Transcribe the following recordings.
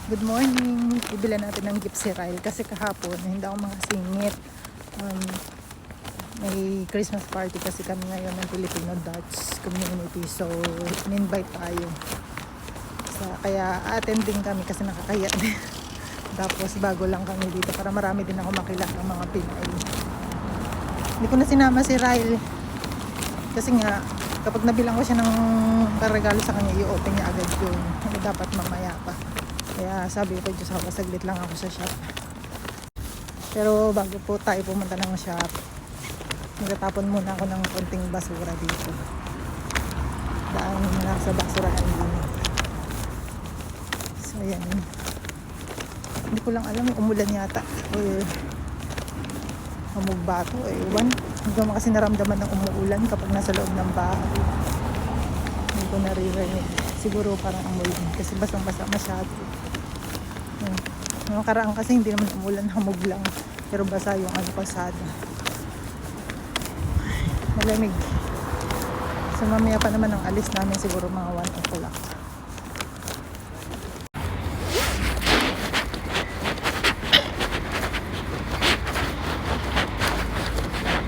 Good morning. Ibilan natin ng gift si Ryle kasi kahapon hindi ako makasingit. May Christmas party kasi kami ngayon ng Filipino Dutch community. So, in-invite tayo. Kaya attending kami kasi nakakaya din. Tapos bago lang kami dito para marami din ako makilala ng mga Pinay. Hindi ko na sinama si Ryle. Kasi nga, kapag nabilang ko siya ng regalo sa kanya, i-open niya agad yun. Hindi dapat mamaya pa. Kaya sabi ko, Diyos ako, saglit lang ako sa shop. Pero bago po tayo pumunta ng shop, magtatapon muna ako ng konting basura dito. Daan muna sa basurahan din. So yan. Hindi ko lang alam, umulan yata. O hamog ba ito? Hindi ko kasi naramdaman ng umuulan kapag nasa loob ng bahay. Hindi ko naririnig. Siguro parang umulan kasi basang-basa masyado. Yung karaan kasi hindi naman umulan, hamog lang. Pero basa yung kalsada. Malamig. So mamaya pa naman ang alis namin siguro mga 1 o'clock.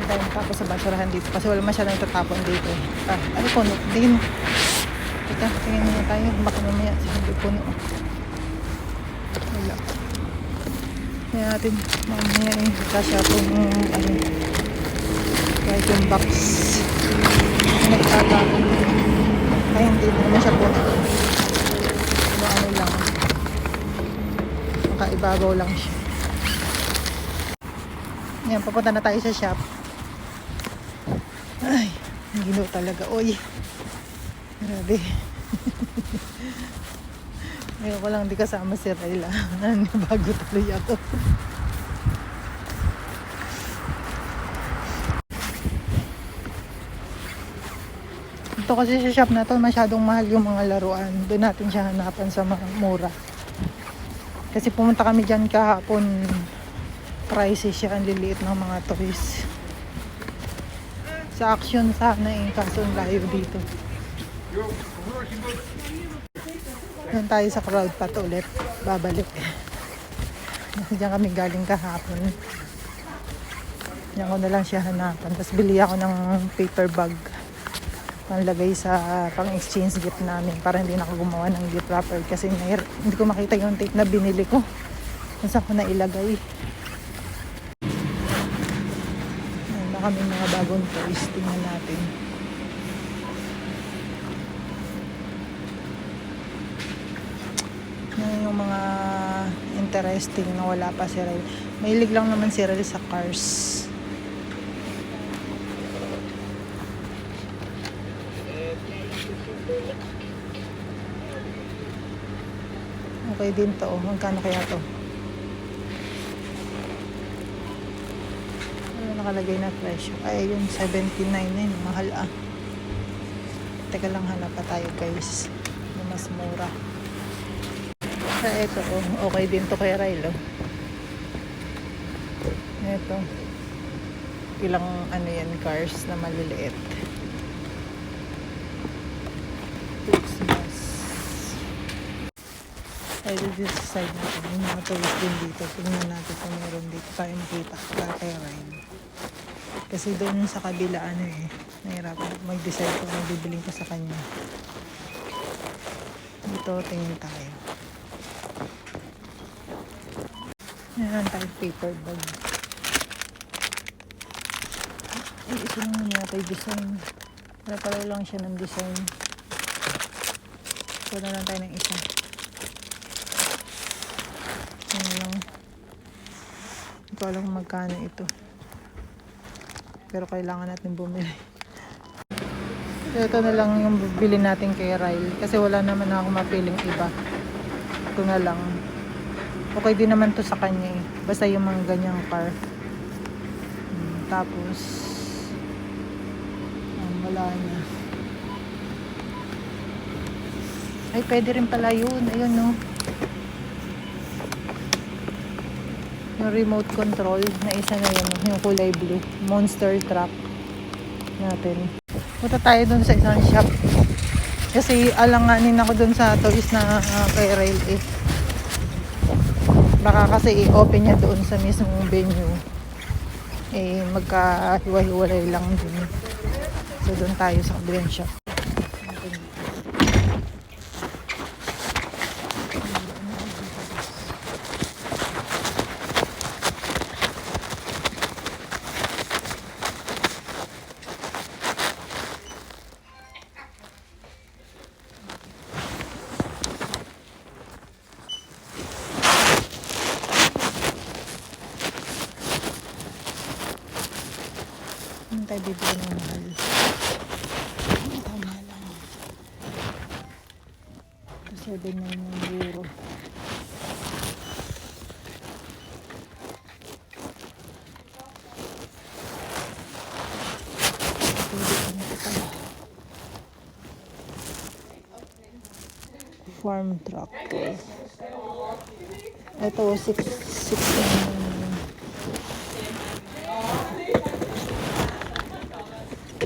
Dahil tapos sa basurahan dito kasi wala masyadong tatapon dito. Puno din. Teka, tingin muna tayo. Baka mamaya hindi puno. Wala. Kaya natin mamaya kasya itong kahit yung box nagtatapon. Kaya hindi naman siya puno. Ano lang. Makaibabaw lang siya. Yan, papunta na tayo sa shop. Ay, gino talaga. Oy. Grabe. Ngayon ko lang di kasama si Rayla. Bago tuloy ako. Ito kasi sa shop na to, masyadong mahal yung mga laruan. Doon natin siya hanapan sa mga mura. Kasi pumunta kami dyan kahapon. Pricey siya, ang liliit ng mga toys. Sa Action sana kaso layo dito. Doon tayo sa crowd pat ulit. Babalik. Diyan kami galing kahapon. Diyan ko na lang siya hanapan. Tapos bili ako ng paper bag. Panlagay sa pang-exchange gift namin. Para hindi na ako gumawa ng gift wrapper. Kasi hindi ko makita yung tape na binili ko. Saan ko na ilagay. Ayan na kami mga bagong toys. Tingnan natin. Yung mga interesting na wala pa si Ryle. Mahilig lang naman si Ryle sa cars. Okay din to. Magkano kaya to? Ano nakalagay na presyo? Ay, yung 79 na yun. Mahal ah. Teka lang, hanap pa tayo guys. Yung mas mura. Ito, okay din to kay Ryle. Ito. Ilang yan, cars na maliliit. Christmas. Ay, dito sa side natin. Yung mga toys din dito. Tingnan natin kung meron dito tayo makita kay Ryle. Kasi doon sa kabila, nahirapan mag-decide kung ano bibiling ko sa kanya. Dito, tingin tayo. Meron tayong paper bag. Ay, ito naman yata yung design. Pala lang siya ng design. Ito na lang tayo ng isa. Ano lang. Hindi ko alam kung magkano ito. Pero kailangan natin bumili. So, ito na lang yung bibili natin kay Ryle. Kasi wala naman ako mapiling iba. Ito na lang. Okay din naman to sa kanya eh. Basta yung mga ganyang car. Tapos wala na. Ay, pwede rin pala yun. Ayun no. Yung remote control na isa na yun. Yung kulay blue. Monster truck natin. Punta tayo dun sa isang shop. Kasi alanganin ako dun sa toys na kay Ryle eh. Baka kasi i-open niya doon sa mismong venue. Eh, magkahiwa-hiwalay lang din. So, doon tayo sa kabilang shop. Ano tayo bibili ng mahal? Tama lang. 7.9 euro. Farm tractor. Ito, 6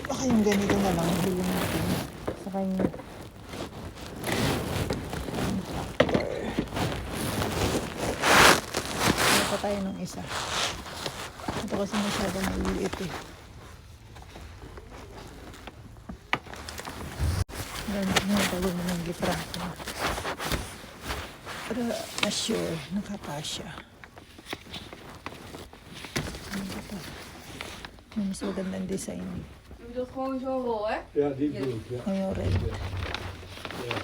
baka yung ganito na lang bilhin natin sa kanya. Ano pa tayo ng isa? Ito kasi masyadong maliit eh. Ganito na tayo ng litrato. Para assure, nakapasya. Ano ba ito? May mas magandang design. Je moet het gewoon zo rollen, hè? Ja, die bedoel ik, ja. Ngayon rin. Ja.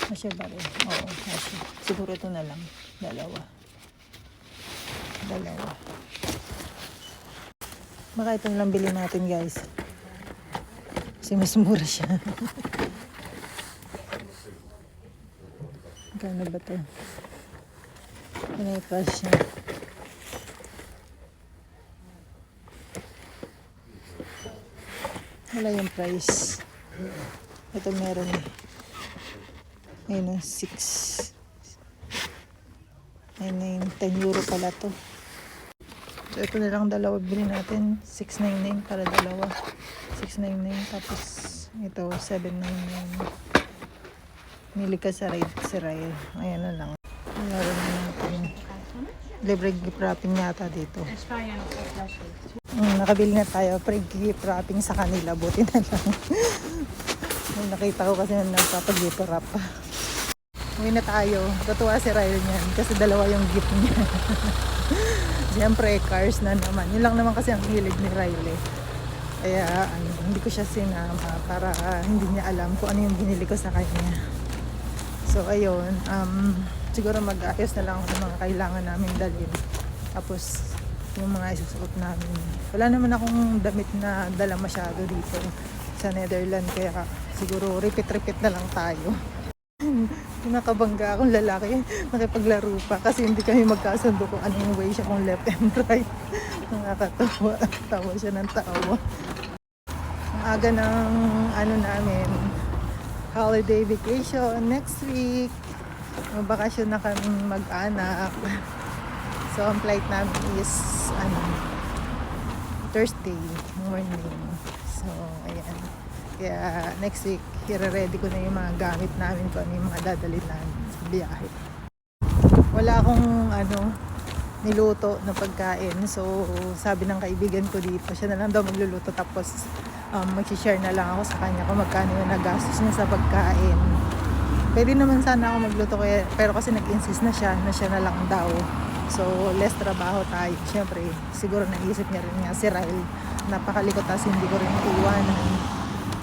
Kasya ba rin? Oo, kasya. Siguro ito na lang. Dalawa. Baka ito na lang bilhin natin, guys. Kasi mas mura siya. Magkano ba ito? Ano yung price niya? Wala yung price. Ito meron eh. Ayun, 6. Ayun, 10 euro pala to. So, ito na lang dalawa bilhin natin. 6.99 para dalawa. 6.99. Tapos, ito, 7.99. Mili ka sa ride si Ryle. Ayan na lang. Meron na natin. Libre gift wrapping yata dito. Nakabili na tayo. Pre-gift wrapping sa kanila. Buti na lang. May nakita ko kasi na nagpapag-gift wrap. Uwi na tayo. Tatuwa si Ryle niyan. Kasi dalawa yung gift niya. Siyempre, cars na naman. Yun lang naman kasi ang hilig ni Ryle. Kaya hindi ko siya sinama para hindi niya alam kung ano yung binili ko sa kanya. So, ayun. Siguro mag-ayos na lang ako ng mga kailangan namin dalhin. Tapos, yung mga isusuot namin. Wala naman akong damit na dala masyado dito sa Netherlands. Kaya siguro repeat-repeat na lang tayo. Nakabangga akong lalaki. Nakipaglaro pa. Kasi hindi kami magkasundo kung anong way siya, kung left and right. Nakakatawa. Tawa siya ng tawa. Ang aga ng namin, holiday vacation next week. Magbakasyon na kami mag-anak. So, ang flight namin is Thursday morning. So, ayan. Kaya next week, i-ready ko na yung mga gamit namin kung ano yung mga dadalhin namin sa biyahe. Wala akong niluto na pagkain. So, sabi ng kaibigan ko dito, siya na lang daw magluluto. Tapos, mag-share na lang ako sa kanya kung magkano yung nagastos niya sa pagkain. Pwede naman sana ako magluto, pero kasi nag-insist na siya na lang daw. So, less trabaho tayo. Siyempre, siguro naisip niya rin nga si Ryle. Napakalikot tas hindi ko rin iiwanan.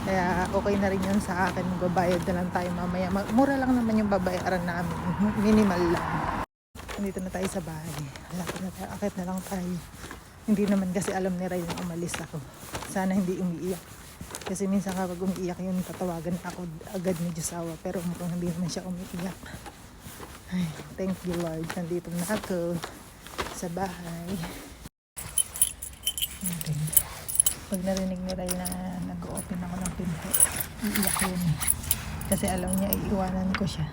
Kaya okay na rin yun sa akin. Magbabayad na lang tayo mamaya. Mura lang naman yung babayaran namin. Minimal lang. Nandito na tayo sa bahay. Lapit na tayo. Akit na lang tayo. Hindi naman kasi alam ni Ryle na umalis ako. Sana hindi umiiyak. Kasi minsan kapag umiiyak yun, tatawagan ako agad ni Josawa. Pero mukhang hindi naman siya umiiyak. Ay, thank you Lord. Nandito na ako sa bahay. Pag narinig ni Ray na nag-open ako ng pinto, iiyak yun. Kasi alam niya, iiwanan ko siya.